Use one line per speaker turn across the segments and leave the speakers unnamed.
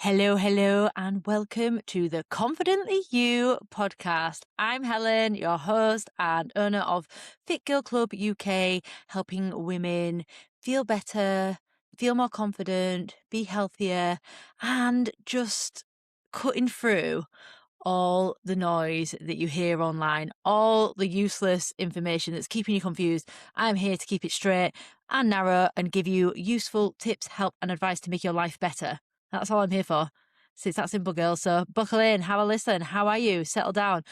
Hello, and welcome to the Confidently You podcast. I'm Helen, your host and owner of Fit Girl Club UK, helping women feel better, feel more confident, be healthier, and just cutting through all the noise that you hear online, all the useless information that's keeping you confused. I'm here to keep it straight and narrow and give you useful tips, help, and advice to make your life better. That's all I'm here for. So it's that simple, girl. So buckle in, have a listen. How are you? Settle down.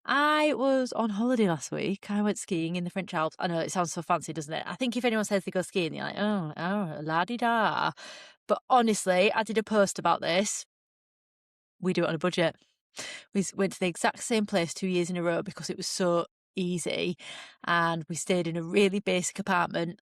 I was on holiday last week. I went skiing in the French Alps. I know it sounds so fancy, doesn't it? I think if anyone says they go skiing, you're like, oh, la-di-da. But honestly, I did a post about this. We do it on a budget. We went to the exact same place 2 years in a row because it was so easy, and we stayed in a really basic apartment.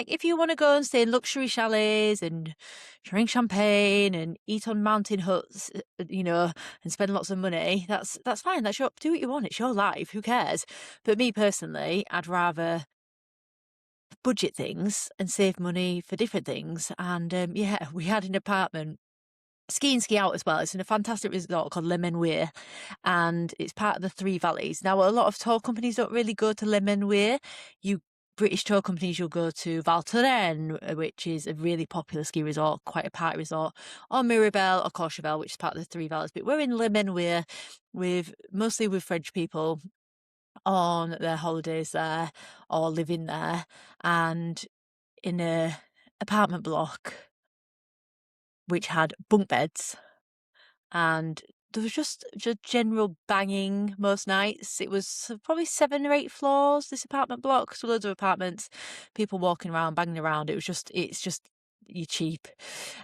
If you want to go and stay in luxury chalets and drink champagne and eat on mountain huts, and spend lots of money, that's fine. That's your do what you want. It's your life. Who cares? But me personally, I'd rather budget things and save money for different things. And we had an apartment. Ski and ski out as well. It's in a fantastic resort called Le Menuire, and it's part of the Three Valleys. Now, a lot of tour companies don't really go to Le Menuire. British tour companies, you'll go to Val Thorens, which is a really popular ski resort, quite a party resort, or Mirabel or Courchevel, which is part of the Three Valleys. But we're in Le Menuire mostly with French people on their holidays there or living there, and in a apartment block which had bunk beds, and there was just general banging most nights. It was probably 7 or 8 floors, this apartment block, so loads of apartments, people walking around, banging around. It's just, you're cheap.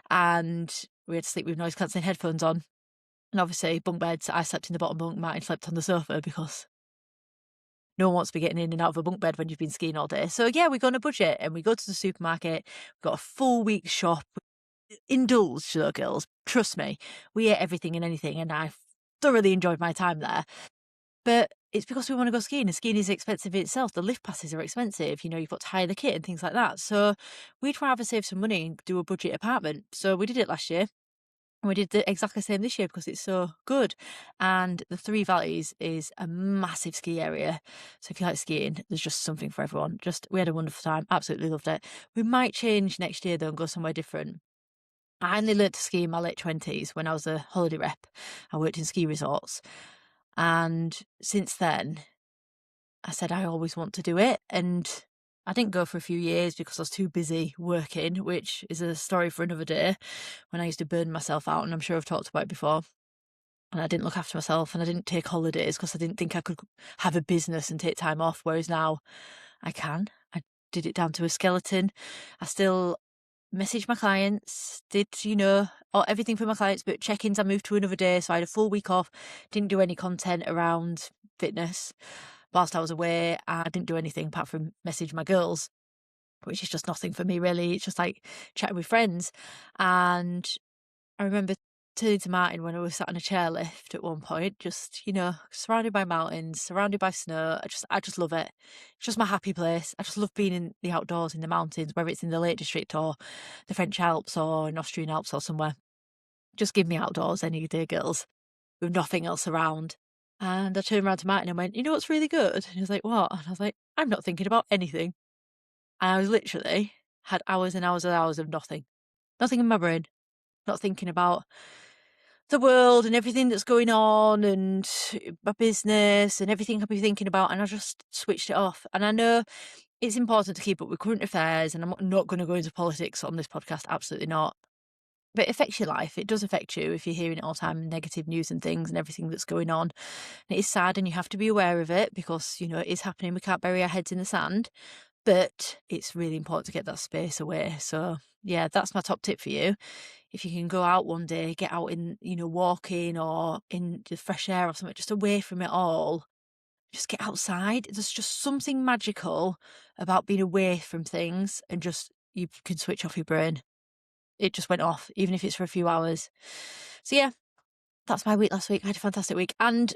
And we had to sleep with noise cancelling headphones on. And obviously, bunk beds, I slept in the bottom bunk, Martin slept on the sofa because no one wants to be getting in and out of a bunk bed when you've been skiing all day. So yeah, we go on a budget and we go to the supermarket. We've got a full week shop. Indulge, though, girls. Trust me, we ate everything and anything, and I thoroughly enjoyed my time there. But it's because we want to go skiing, and skiing is expensive in itself. The lift passes are expensive. You've got to hire the kit and things like that. So we'd rather save some money and do a budget apartment. So we did it last year. And we did the exactly same this year because it's so good. And the Three Valleys is a massive ski area. So if you like skiing, there's just something for everyone. We had a wonderful time. Absolutely loved it. We might change next year though and go somewhere different. I only learnt to ski in my late 20s when I was a holiday rep. I worked in ski resorts. And since then, I said I always want to do it. And I didn't go for a few years because I was too busy working, which is a story for another day, when I used to burn myself out. And I'm sure I've talked about it before. And I didn't look after myself and I didn't take holidays because I didn't think I could have a business and take time off. Whereas now I can. I did it down to a skeleton. I still messaged my clients, did, everything for my clients, but check-ins I moved to another day. So I had a full week off, didn't do any content around fitness whilst I was away. I didn't do anything apart from message my girls, which is just nothing for me really. It's just like chatting with friends. And I remember turning to Martin when I was sat on a chairlift at one point, just, surrounded by mountains, surrounded by snow. I just love it. It's just my happy place. I just love being in the outdoors, in the mountains, whether it's in the Lake District or the French Alps or in Austrian Alps or somewhere. Just give me outdoors any day, girls, with nothing else around. And I turned around to Martin and went, you know what's really good? And he was like, what? And I was like, I'm not thinking about anything. And I was literally had hours and hours and hours of nothing. Nothing in my brain. Not thinking about the world and everything that's going on and my business and everything I'd be thinking about, and I just switched it off. And I know it's important to keep up with current affairs, and I'm not going to go into politics on this podcast, absolutely not. But it affects your life. It does affect you if you're hearing it all the time, negative news and things and everything that's going on. And it is sad and you have to be aware of it because, it is happening. We can't bury our heads in the sand. But it's really important to get that space away. So yeah, that's my top tip for you. If you can go out one day, get out in, walking or in the fresh air or something, just away from it all. Just get outside. There's just something magical about being away from things and just you can switch off your brain. It just went off, even if it's for a few hours. So yeah, that's my week last week. I had a fantastic week. And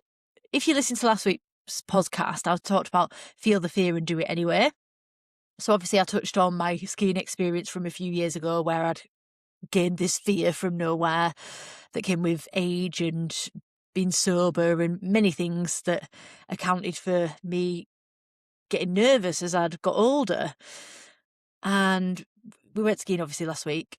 if you listen to last week's podcast, I talked about feel the fear and do it anyway. So obviously I touched on my skiing experience from a few years ago where I'd gained this fear from nowhere that came with age and being sober and many things that accounted for me getting nervous as I'd got older. And we went skiing obviously last week,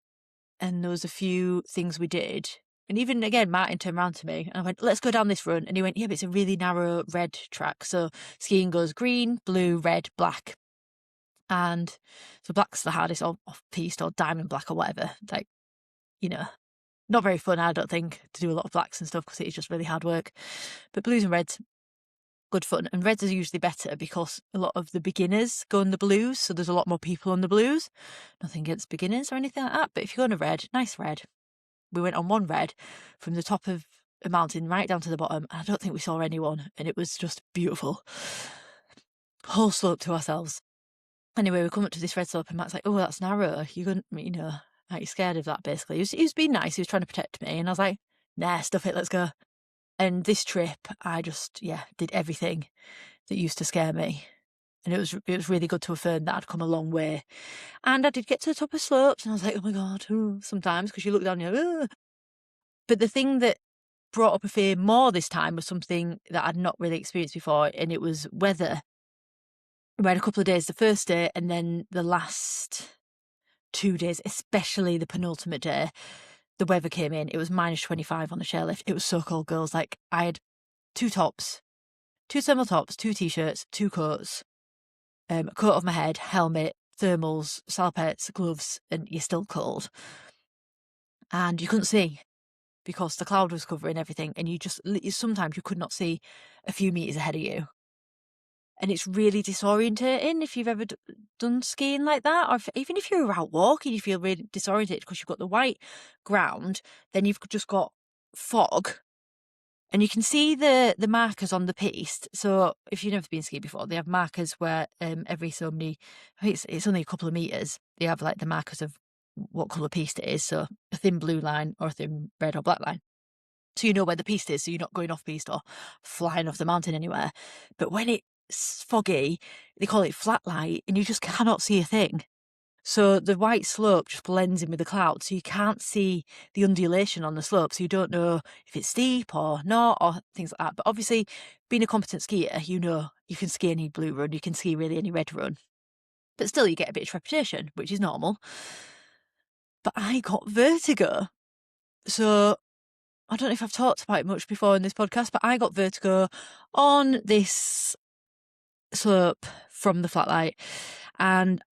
and there was a few things we did. And even again, Martin turned around to me and I went, let's go down this run. And he went, yeah, but it's a really narrow red track. So skiing goes green, blue, red, black. And so black's the hardest, or off-piste, or diamond black, or whatever. Like, you know, not very fun, I don't think, to do a lot of blacks and stuff because it is just really hard work. But blues and reds, good fun. And reds are usually better because a lot of the beginners go on the blues. So there's a lot more people on the blues. Nothing against beginners or anything like that. But if you go on a red, nice red. We went on one red from the top of a mountain right down to the bottom. And I don't think we saw anyone. And it was just beautiful. Whole slope to ourselves. Anyway, we come up to this red slope and Matt's like, oh, that's narrow. You couldn't, are you scared of that, basically? He was being nice. He was trying to protect me. And I was like, nah, stuff it, let's go. And this trip, I just, did everything that used to scare me. And it was really good to affirm that I'd come a long way. And I did get to the top of slopes and I was like, oh my God, sometimes, because you look down and you're like, ugh. But the thing that brought up a fear more this time was something that I'd not really experienced before, and it was weather. We had a couple of days the first day, and then the last 2 days, especially the penultimate day, the weather came in. It was -25 on the chairlift. It was so cold, girls. Like, I had 2 tops, 2 thermal tops, 2 t-shirts, 2 coats, a coat over my head, helmet, thermals, salpets, gloves, and you're still cold. And you couldn't see because the cloud was covering everything, and sometimes you could not see a few meters ahead of you. And it's really disorientating if you've ever done skiing like that, or even if you're out walking, you feel really disorientated because you've got the white ground, then you've just got fog, and you can see the markers on the piste. So if you've never been skiing before, they have markers where every so many, I think it's only a couple of meters, they have like the markers of what colour piste it is. So a thin blue line or a thin red or black line. So you know where the piste is, so you're not going off piste or flying off the mountain anywhere. But when it's foggy, they call it flat light, and you just cannot see a thing. So the white slope just blends in with the clouds, so you can't see the undulation on the slope, so you don't know if it's steep or not, or things like that. But obviously, being a competent skier, you know you can ski any blue run, you can ski really any red run. But still, you get a bit of trepidation, which is normal. But I got vertigo. So I don't know if I've talked about it much before in this podcast, but I got vertigo on this slope from the flat light, and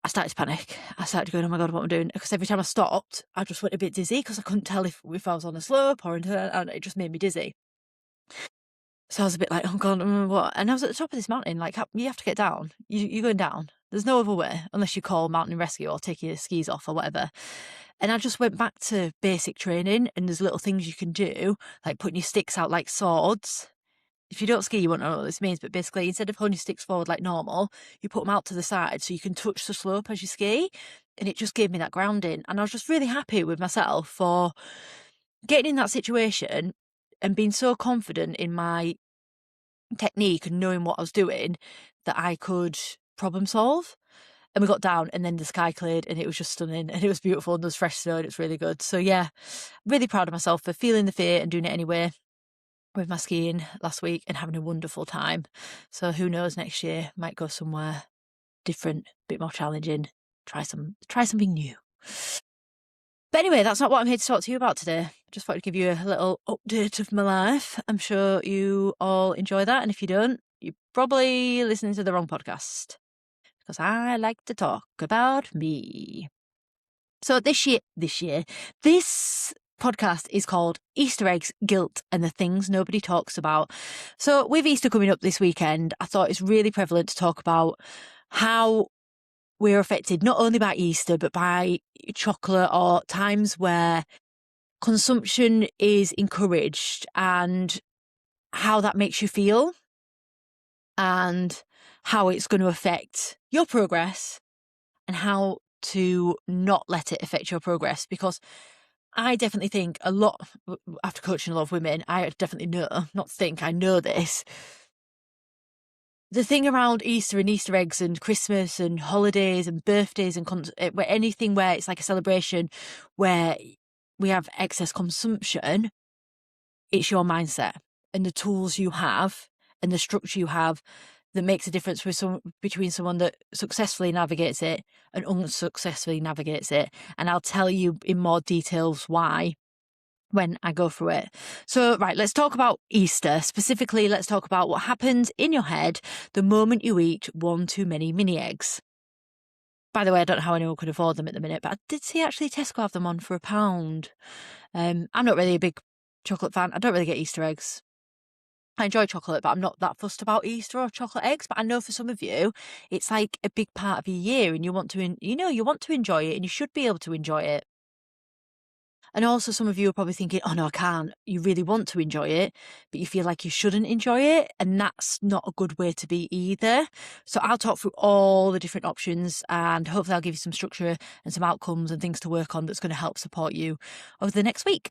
I started to panic. I started going, oh my God, what am I doing? Because every time I stopped, I just went a bit dizzy because I couldn't tell if I was on a slope or and it just made me dizzy. So I was a bit like, oh God, what? And I was at the top of this mountain, like, you have to get down. You're going down. There's no other way unless you call mountain rescue or take your skis off or whatever. And I just went back to basic training, and there's little things you can do, like putting your sticks out like swords. If you don't ski, you won't know what this means, but basically, instead of holding your sticks forward like normal, you put them out to the side so you can touch the slope as you ski. And it just gave me that grounding. And I was just really happy with myself for getting in that situation and being so confident in my technique and knowing what I was doing that I could problem solve. And we got down, and then the sky cleared, and it was just stunning, and it was beautiful, and there was fresh snow, and it was really good. So yeah, really proud of myself for feeling the fear and doing it anyway with my skiing last week and having a wonderful time. So who knows, next year might go somewhere different, a bit more challenging, try something new. But anyway, that's not what I'm here to talk to you about today. Just thought I'd give you a little update of my life. I'm sure you all enjoy that, and if you don't, you're probably listening to the wrong podcast, because I like to talk about me. So this podcast is called Easter Eggs, Guilt, and the Things Nobody Talks About. So with Easter coming up this weekend, I thought it's really prevalent to talk about how we're affected not only by Easter, but by chocolate, or times where consumption is encouraged, and how that makes you feel, and how it's going to affect your progress, and how to not let it affect your progress. Because I definitely think a lot, after coaching a lot of women, I definitely know, not think, I know this, the thing around Easter and Easter eggs and Christmas and holidays and birthdays and where anything where it's like a celebration where we have excess consumption, it's your mindset and the tools you have and the structure you have that makes a difference between someone that successfully navigates it and unsuccessfully navigates it. And I'll tell you in more details why when I go through it. So, right, let's talk about Easter. Specifically, let's talk about what happens in your head the moment you eat one too many mini eggs. By the way, I don't know how anyone could afford them at the minute, but I did see actually Tesco have them on for £1. I'm not really a big chocolate fan. I don't really get Easter eggs. I enjoy chocolate, but I'm not that fussed about Easter or chocolate eggs. But I know for some of you, it's like a big part of your year and you want to, you want to enjoy it and you should be able to enjoy it. And also some of you are probably thinking, oh no, I can't. You really want to enjoy it, but you feel like you shouldn't enjoy it. And that's not a good way to be either. So I'll talk through all the different options and hopefully I'll give you some structure and some outcomes and things to work on that's going to help support you over the next week.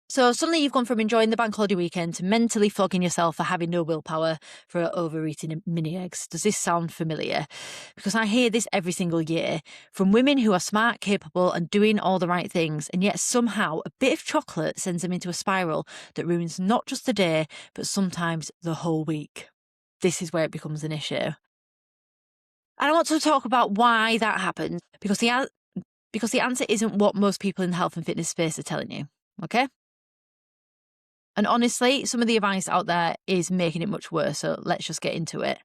So suddenly you've gone from enjoying the bank holiday weekend to mentally flogging yourself for having no willpower for overeating mini eggs. Does this sound familiar? Because I hear this every single year from women who are smart, capable and doing all the right things. And yet somehow a bit of chocolate sends them into a spiral that ruins not just the day, but sometimes the whole week. This is where it becomes an issue. And I want to talk about why that happens because the answer isn't what most people in the health and fitness space are telling you. Okay? And honestly, some of the advice out there is making it much worse. So let's just get into it.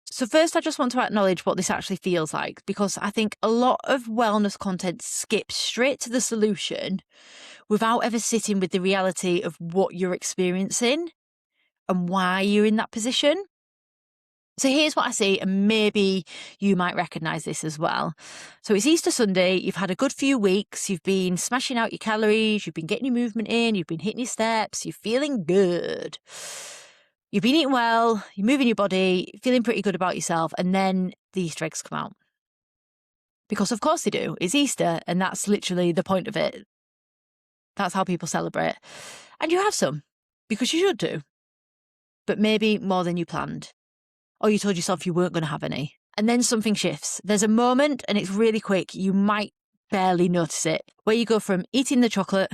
So first, I just want to acknowledge what this actually feels like, because I think a lot of wellness content skips straight to the solution without ever sitting with the reality of what you're experiencing and why you're in that position. So here's what I see, and maybe you might recognise this as well. So it's Easter Sunday, you've had a good few weeks, you've been smashing out your calories, you've been getting your movement in, you've been hitting your steps, you're feeling good. You've been eating well, you're moving your body, feeling pretty good about yourself, and then the Easter eggs come out. Because of course they do, it's Easter, and that's literally the point of it. That's how people celebrate. And you have some, because you should do. But maybe more than you planned. Or you told yourself you weren't going to have any. And then something shifts. There's a moment and it's really quick. You might barely notice it. Where you go from eating the chocolate,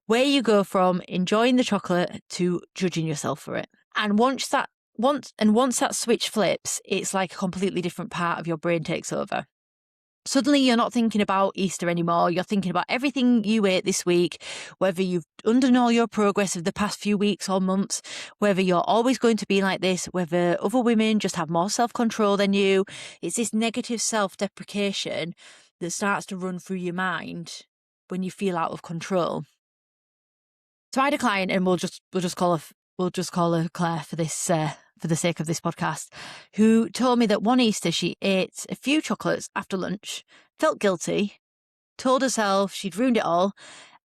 where you go from enjoying the chocolate to judging yourself for it. And once that switch flips, it's like a completely different part of your brain takes over. Suddenly you're not thinking about Easter anymore. You're thinking about everything you ate this week, whether you've undone all your progress of the past few weeks or months, whether you're always going to be like this, whether other women just have more self-control than you. It's this negative self-deprecation that starts to run through your mind when you feel out of control. So I had a client, and we'll just call her Claire for this for the sake of this podcast, who told me that one Easter she ate a few chocolates after lunch, felt guilty, told herself she'd ruined it all,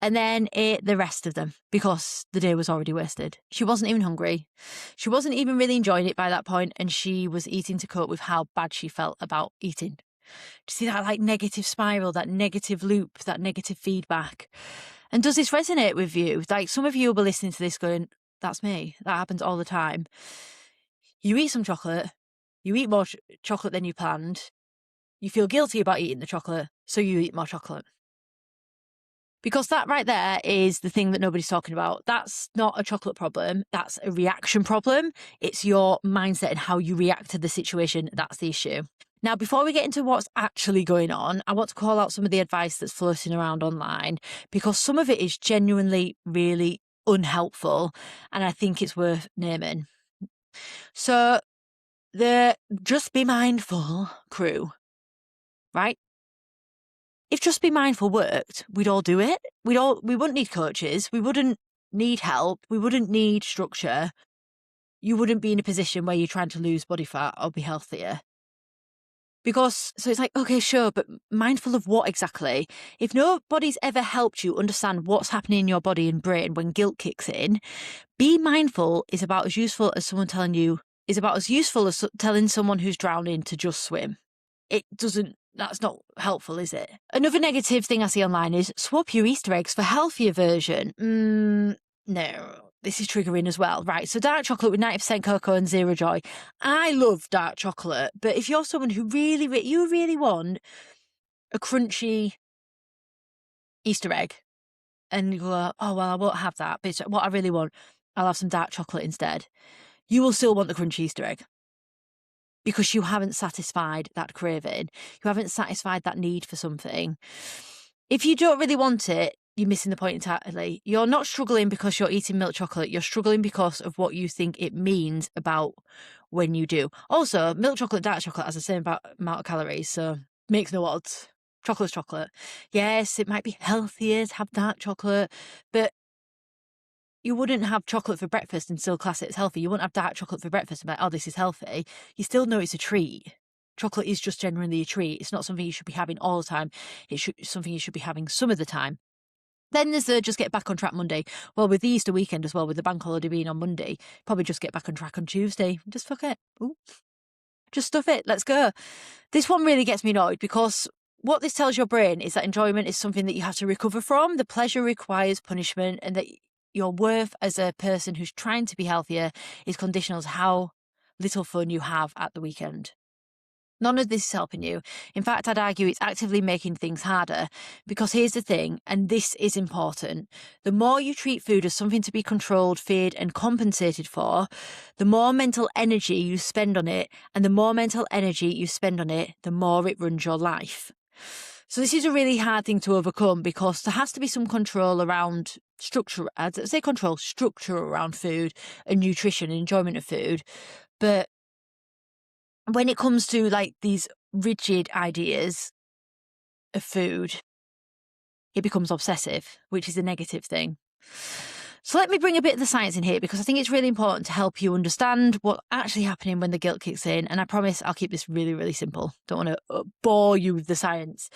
and then ate the rest of them because the day was already wasted. She wasn't even hungry. She wasn't even really enjoying it by that point, and she was eating to cope with how bad she felt about eating. Do you see that like negative spiral, that negative loop, that negative feedback? And does this resonate with you? Like some of you will be listening to this going, that's me. That happens all the time. You eat some chocolate, you eat more chocolate than you planned, you feel guilty about eating the chocolate, so you eat more chocolate. Because that right there is the thing that nobody's talking about. That's not a chocolate problem. That's a reaction problem. It's your mindset and how you react to the situation. That's the issue. Now, before we get into what's actually going on, I want to call out some of the advice that's floating around online, because some of it is genuinely really unhelpful, and I think it's worth naming. So the Just Be Mindful crew, right? If Just Be Mindful worked, we'd all do it. We wouldn't need coaches. We wouldn't need help. We wouldn't need structure. You wouldn't be in a position where you're trying to lose body fat or be healthier. So it's like, okay, sure, but mindful of what exactly? If nobody's ever helped you understand what's happening in your body and brain when guilt kicks in, be mindful is about as useful as telling someone who's drowning to just swim. That's not helpful, is it? Another negative thing I see online is swap your Easter eggs for healthier version. No, this is triggering as well. Right, so dark chocolate with 90% cocoa and zero joy. I love dark chocolate, but if you're someone who you really want a crunchy Easter egg, and you go, oh, well, I won't have that, but what I really want, I'll have some dark chocolate instead. You will still want the crunchy Easter egg because you haven't satisfied that craving. You haven't satisfied that need for something. If you don't really want it, you're missing the point entirely. You're not struggling because you're eating milk chocolate. You're struggling because of what you think it means about when you do. Also, milk chocolate, dark chocolate has the same amount of calories, so makes no odds. Chocolate's chocolate. Yes, it might be healthier to have dark chocolate, but you wouldn't have chocolate for breakfast and still class it as healthy. You wouldn't have dark chocolate for breakfast and be like, oh, this is healthy. You still know it's a treat. Chocolate is just generally a treat. It's not something you should be having all the time. It's something you should be having some of the time. Then there's the just get back on track Monday. Well, with the Easter weekend as well, with the bank holiday being on Monday, probably just get back on track on Tuesday. Just fuck it. Ooh. Just stuff it. Let's go. This one really gets me annoyed because what this tells your brain is that enjoyment is something that you have to recover from. The pleasure requires punishment, and that your worth as a person who's trying to be healthier is conditional to how little fun you have at the weekend. None of this is helping you. In fact, I'd argue it's actively making things harder, because here's the thing, and this is important. The more you treat food as something to be controlled, feared, and compensated for, the more mental energy you spend on it, and the more mental energy you spend on it, the more it runs your life. So this is a really hard thing to overcome, because there has to be some control around structure, I'd say control, structure around food and nutrition and enjoyment of food. But when it comes to like these rigid ideas of food, it becomes obsessive, which is a negative thing. So let me bring a bit of the science in here, because I think it's really important to help you understand what's actually happening when the guilt kicks in. And I promise I'll keep this really, really simple. Don't want to bore you with the science.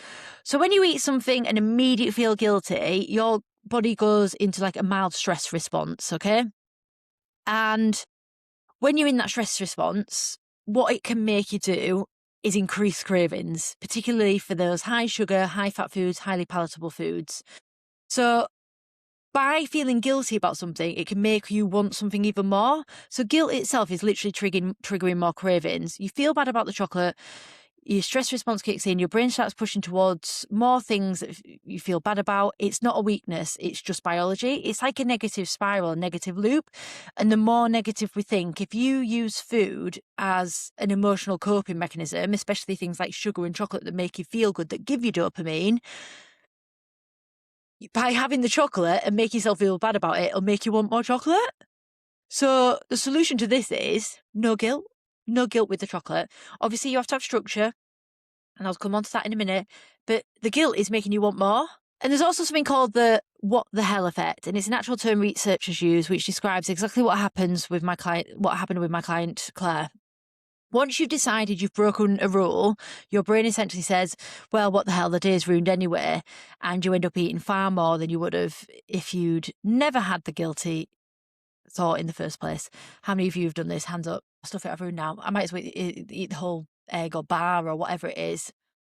So when you eat something and immediately feel guilty, your body goes into like a mild stress response, okay? And when you're in that stress response, what it can make you do is increase cravings, particularly for those high sugar, high fat foods, highly palatable foods. So by feeling guilty about something, it can make you want something even more. So guilt itself is literally triggering more cravings. You feel bad about the chocolate, your stress response kicks in, your brain starts pushing towards more things that you feel bad about. It's not a weakness, it's just biology. It's like a negative spiral, a negative loop. And the more negative we think, if you use food as an emotional coping mechanism, especially things like sugar and chocolate that make you feel good, that give you dopamine, by having the chocolate and make yourself feel bad about it, it'll make you want more chocolate. So the solution to this is no guilt. No guilt with the chocolate. Obviously, you have to have structure, and I'll come on to that in a minute, but the guilt is making you want more. And there's also something called the what the hell effect, and it's an actual term researchers use, which describes exactly what happened with my client, Claire. Once you've decided you've broken a rule, your brain essentially says, well, what the hell, the day's ruined anyway, and you end up eating far more than you would have if you'd never had the guilty thought in the first place. How many of you have done this? Hands up. Stuff it, I've ruined now. I might as well eat the whole egg or bar or whatever it is.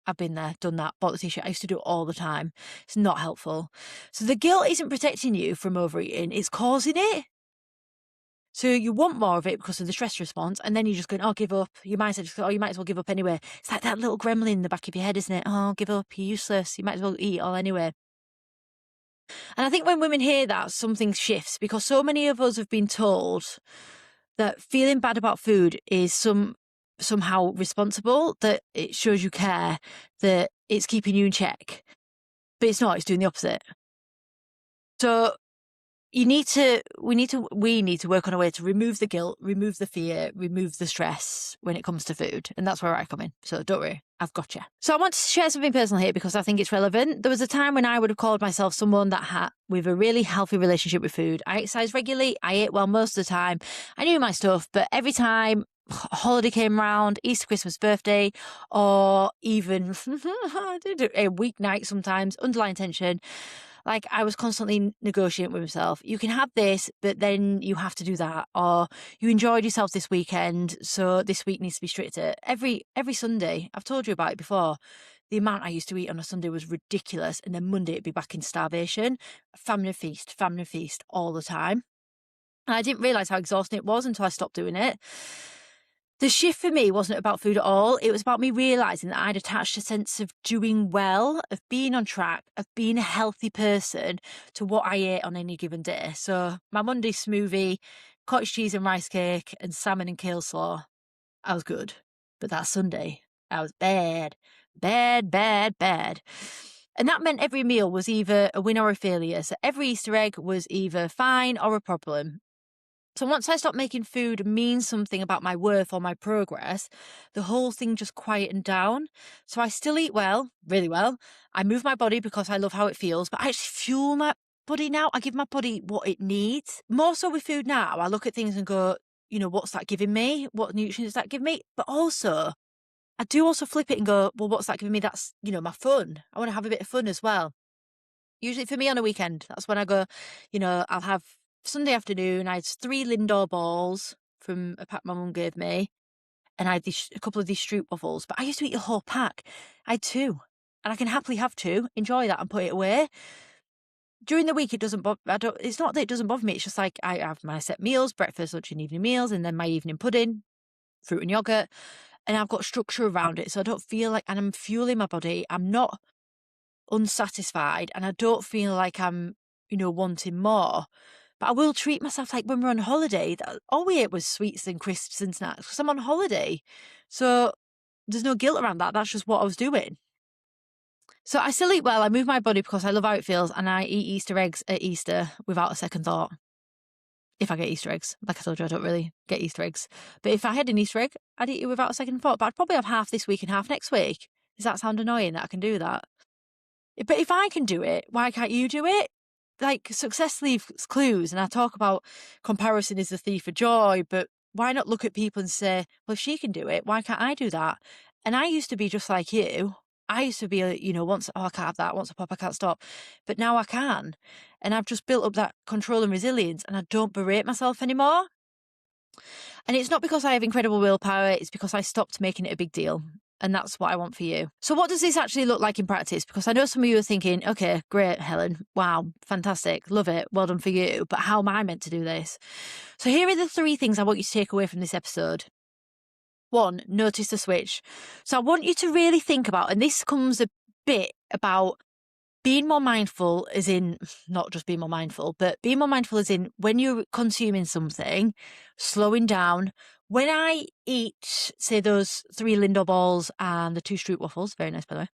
I've been there, done that, bought the t-shirt. I used to do it all the time. It's not helpful. So the guilt isn't protecting you from overeating, it's causing it. So you want more of it because of the stress response, and then you're just going, oh, give up. You might as well give up anyway. It's like that little gremlin in the back of your head, isn't it? Oh, give up, you're useless. You might as well eat it all anyway. And I think when women hear that, something shifts, because so many of us have been told that feeling bad about food is somehow responsible, that it shows you care, that it's keeping you in check. But it's not, it's doing the opposite. So we need to work on a way to remove the guilt, remove the fear, remove the stress when it comes to food. And that's where I come in. So don't worry, I've got you. So I want to share something personal here because I think it's relevant. There was a time when I would have called myself someone that had with a really healthy relationship with food. I exercised regularly. I ate well most of the time. I knew my stuff, but every time a holiday came around, Easter, Christmas, birthday, or even I did a weeknight sometimes, underlying tension, like I was constantly negotiating with myself. You can have this, but then you have to do that. Or you enjoyed yourself this weekend, so this week needs to be stricter. Every Sunday, I've told you about it before, the amount I used to eat on a Sunday was ridiculous. And then Monday it'd be back in starvation. Family feast all the time. And I didn't realise how exhausting it was until I stopped doing it. The shift for me wasn't about food at all. It was about me realising that I'd attached a sense of doing well, of being on track, of being a healthy person to what I ate on any given day. So my Monday smoothie, cottage cheese and rice cake, and salmon and kale slaw, I was good. But that Sunday, I was bad, bad, bad, bad. And that meant every meal was either a win or a failure. So every Easter egg was either fine or a problem. So once I stopped making food mean something about my worth or my progress, the whole thing just quietened down. So I still eat well, really well. I move my body because I love how it feels, but I actually fuel my body now. I give my body what it needs. More so with food now, I look at things and go, what's that giving me? What nutrients does that give me? But also, I do also flip it and go, well, what's that giving me? That's, my fun. I want to have a bit of fun as well. Usually for me on a weekend, that's when I go, I'll have Sunday afternoon, I had 3 Lindor balls from a pack my mum gave me, and I had a couple of these Stroop waffles, but I used to eat a whole pack. I had 2, and I can happily have 2, enjoy that and put it away. During the week, it doesn't it's not that it doesn't bother me, it's just like I have my set meals, breakfast, lunch and evening meals, and then my evening pudding, fruit and yogurt, and I've got structure around it, so I don't feel like, and I'm fueling my body, I'm not unsatisfied, and I don't feel like I'm, wanting more. But I will treat myself, like when we're on holiday, all we ate was sweets and crisps and snacks because I'm on holiday. So there's no guilt around that. That's just what I was doing. So I still eat well. I move my body because I love how it feels, and I eat Easter eggs at Easter without a second thought. If I get Easter eggs, like I told you, I don't really get Easter eggs. But if I had an Easter egg, I'd eat it without a second thought. But I'd probably have half this week and half next week. Does that sound annoying that I can do that? But if I can do it, why can't you do it? Like, success leaves clues, and I talk about comparison is the thief of joy, but why not look at people and say, well, if she can do it, why can't I do that? And I used to be just like you. I used to be, once, oh, I can't have that. Once I pop, I can't stop. But now I can. And I've just built up that control and resilience, and I don't berate myself anymore. And it's not because I have incredible willpower, it's because I stopped making it a big deal. And that's what I want for you. So what does this actually look like in practice? Because I know some of you are thinking, okay, great, Helen. Wow, fantastic. Love it. Well done for you. But how am I meant to do this? So here are the 3 things I want you to take away from this episode. 1, notice the switch. So I want you to really think about, and this comes a bit about being more mindful, as in not just being more mindful, but being more mindful as in when you're consuming something, slowing down. When I eat, say, those 3 Lindor balls and the 2 Stroop waffles, very nice, by the way.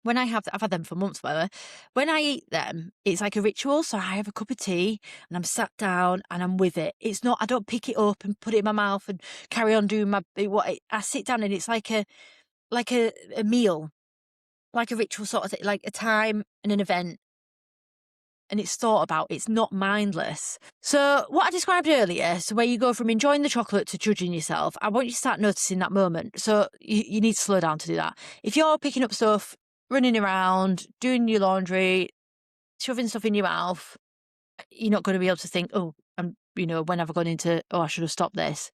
When I've had them for months, by the way. When I eat them, it's like a ritual. So I have a cup of tea and I'm sat down and I'm with it. It's not, I don't pick it up and put it in my mouth and carry on doing I sit down and it's like a meal, like a ritual sort of thing, like a time and an event. And it's thought about, it's not mindless. So what I described earlier, so where you go from enjoying the chocolate to judging yourself, I want you to start noticing that moment. So you need to slow down to do that. If you're picking up stuff, running around, doing your laundry, shoving stuff in your mouth, you're not going to be able to think, oh, when have I gone into, oh, I should have stopped this.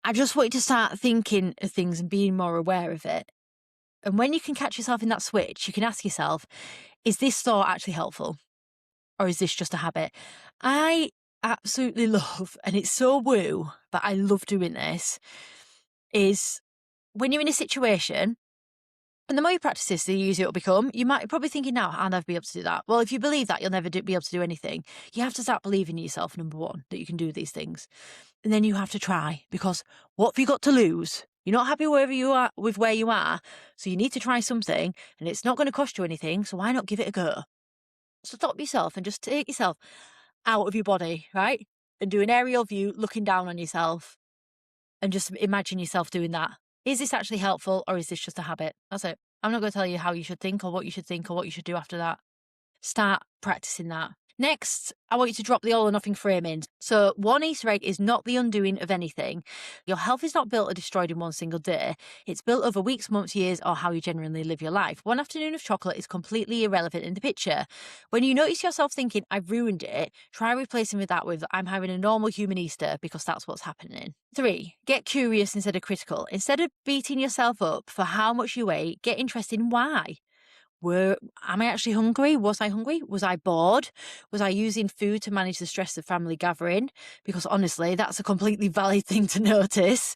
I just want you to start thinking of things and being more aware of it. And when you can catch yourself in that switch, you can ask yourself, is this thought actually helpful? Or is this just a habit? I absolutely love, and it's so woo, but I love doing this, is when you're in a situation, and the more you practice this, the easier it'll become. You might probably thinking now, I'll never be able to do that. Well, if you believe that, you'll never be able to do anything. You have to start believing in yourself, number 1, that you can do these things. And then you have to try, because what have you got to lose? You're not happy wherever you are with where you are, so you need to try something, and it's not going to cost you anything, so why not give it a go? So stop yourself and just take yourself out of your body, right? And do an aerial view looking down on yourself and just imagine yourself doing that. Is this actually helpful, or is this just a habit? That's it. I'm not going to tell you how you should think or what you should think or what you should do after that. Start practicing that. Next, I want you to drop the all or nothing framing. So 1 Easter egg is not the undoing of anything. Your health is not built or destroyed in one single day. It's built over weeks, months, years, or how you generally live your life. 1 afternoon of chocolate is completely irrelevant in the picture. When you notice yourself thinking, I've ruined it, try replacing with that with, I'm having a normal human Easter, because that's what's happening. 3, get curious instead of critical. Instead of beating yourself up for how much you ate, get interested in why. Am I actually hungry? Was I hungry? Was I bored? Was I using food to manage the stress of family gathering? Because honestly, that's a completely valid thing to notice.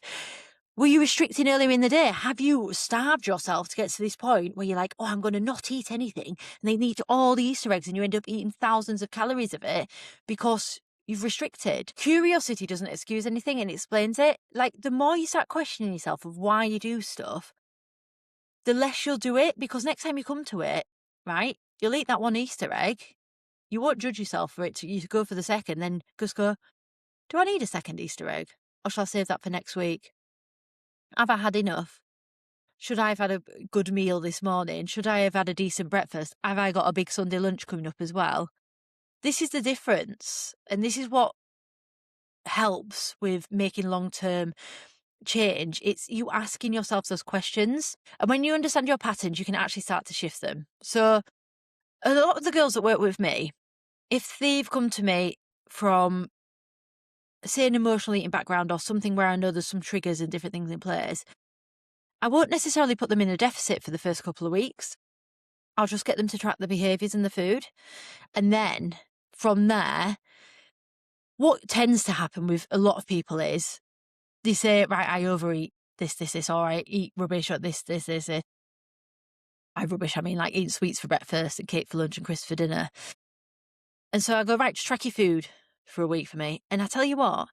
Were you restricting earlier in the day? Have you starved yourself to get to this point where you're like, oh, I'm going to not eat anything, and they eat all the Easter eggs and you end up eating thousands of calories of it because you've restricted? Curiosity doesn't excuse anything and explains it. Like, the more you start questioning yourself of why you do stuff, the less you'll do it, because next time you come to it, right, you'll eat that one Easter egg. You won't judge yourself for it. You go for the second, then just go, do I need a second Easter egg? Or shall I save that for next week? Have I had enough? Should I have had a good meal this morning? Should I have had a decent breakfast? Have I got a big Sunday lunch coming up as well? This is the difference. And this is what helps with making long-term change. It's you asking yourself those questions. And when you understand your patterns, you can actually start to shift them. So a lot of the girls that work with me, if they've come to me from, say, an emotional eating background or something where I know there's some triggers and different things in place, I won't necessarily put them in a deficit for the first couple of weeks. I'll just get them to track the behaviours in the food. And then from there, what tends to happen with a lot of people is they say, right, I overeat this, or I eat rubbish or this. By rubbish, I mean like eating sweets for breakfast and cake for lunch and crisps for dinner. And so I go, right, just track your food for a week for me. And I tell you what,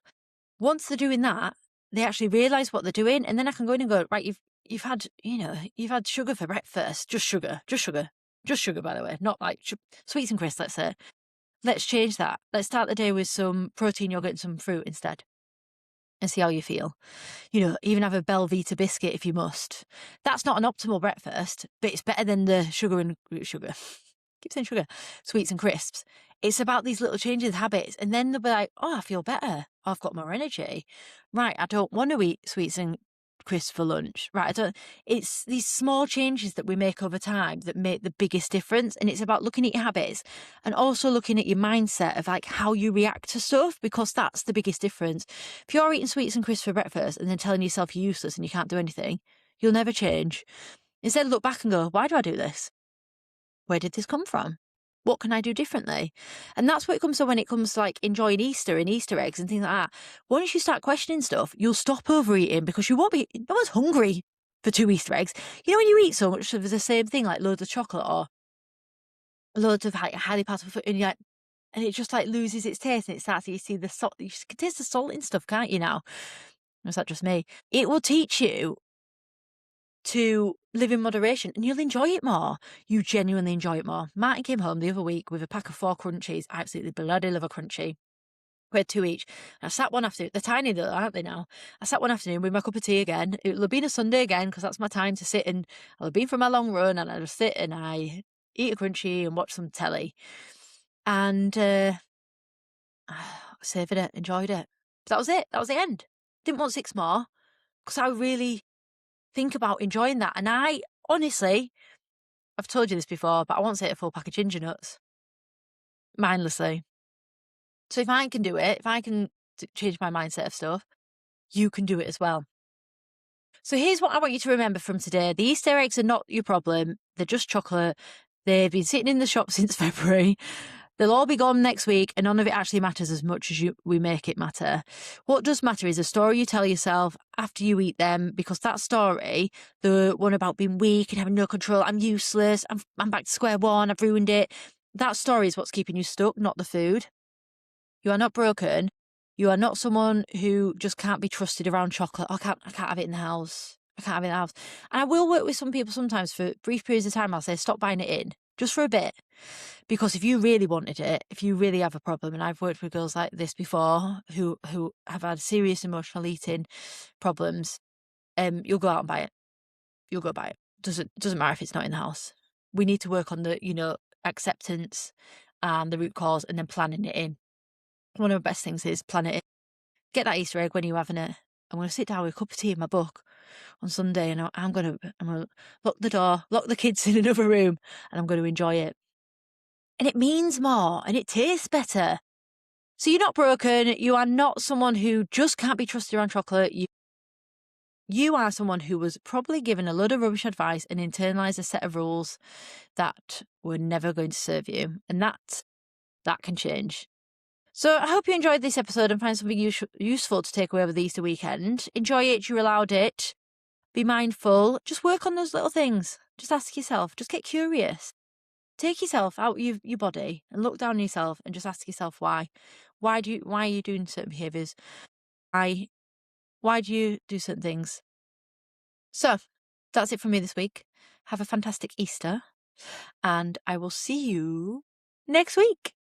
once they're doing that, they actually realise what they're doing. And then I can go in and go, right, you've had sugar for breakfast, just sugar, by the way, not like sweets and crisps, let's say. Let's change that. Let's start the day with some protein yogurt and some fruit instead and see how you feel. Even have a Belvita biscuit if you must. That's not an optimal breakfast, but it's better than the sugar. Keep saying sugar, sweets and crisps. It's about these little changes of habits. And then they'll be like, oh, I feel better. Oh, I've got more energy. Right, I don't want to eat sweets and crisps for lunch. Right, it's these small changes that we make over time that make the biggest difference. And it's about looking at your habits and also looking at your mindset of like how you react to stuff, because that's the biggest difference. If you're eating sweets and crisps for breakfast and then telling yourself you're useless and you can't do anything, you'll never change. Instead, look back and go, why do I do this? Where did this come from? What can I do differently? And that's what it comes to when it comes to like enjoying Easter and Easter eggs and things like that. Once you start questioning stuff, you'll stop overeating because no one's hungry for 2 Easter eggs. When you eat so much of the same thing, like loads of chocolate or loads of highly palatable food, and it just like loses its taste and it starts, you see the salt, you can taste the salt in stuff, can't you now? Or is that just me? It will teach you to live in moderation and you'll enjoy it more. You genuinely enjoy it more. Martin came home the other week with a pack of 4 crunchies. I absolutely bloody love a crunchy. We had 2 each. I sat one afternoon. They're tiny though, aren't they now? I sat one afternoon with my cup of tea again. It'll have been a Sunday again because that's my time to sit and I'll have been for my long run and I just sit and I eat a crunchy and watch some telly. And savoured it, enjoyed it. That was it. That was the end. Didn't want 6 more because I really think about enjoying that. And I honestly, I've told you this before, but I once ate a full pack of ginger nuts mindlessly. So if I can do it, if I can change my mindset of stuff, you can do it as well. So here's what I want you to remember from today. The Easter eggs are not your problem. They're just chocolate. They've been sitting in the shop since February. They'll all be gone next week, and none of it actually matters as much as we make it matter. What does matter is a story you tell yourself after you eat them, because that story, the one about being weak and having no control, I'm useless, I'm back to square one, I've ruined it, that story is what's keeping you stuck, not the food. You are not broken. You are not someone who just can't be trusted around chocolate. I can't have it in the house. I can't have it in the house. And I will work with some people sometimes for brief periods of time. I'll say, stop buying it in, just for a bit. Because if you really wanted it, if you really have a problem, and I've worked with girls like this before who have had serious emotional eating problems, you'll go out and buy it. You'll go buy it. Doesn't matter if it's not in the house. We need to work on the, acceptance and the root cause and then planning it in. One of the best things is plan it in. Get that Easter egg when you're having it. I'm going to sit down with a cup of tea in my book on Sunday and I'm going to lock the door, lock the kids in another room, and I'm going to enjoy it. And it means more and it tastes better. So you're not broken. You are not someone who just can't be trusted around chocolate. you are someone who was probably given a load of rubbish advice and internalized a set of rules that were never going to serve you. And that can change. So I hope you enjoyed this episode and find something useful to take away over the Easter weekend. Enjoy it, you're allowed it. Be mindful. Just work on those little things. Just ask yourself. Just get curious. Take yourself out your body and look down on yourself and just ask yourself why. Why are you doing certain behaviours? Why do you do certain things? So that's it from me this week. Have a fantastic Easter, and I will see you next week.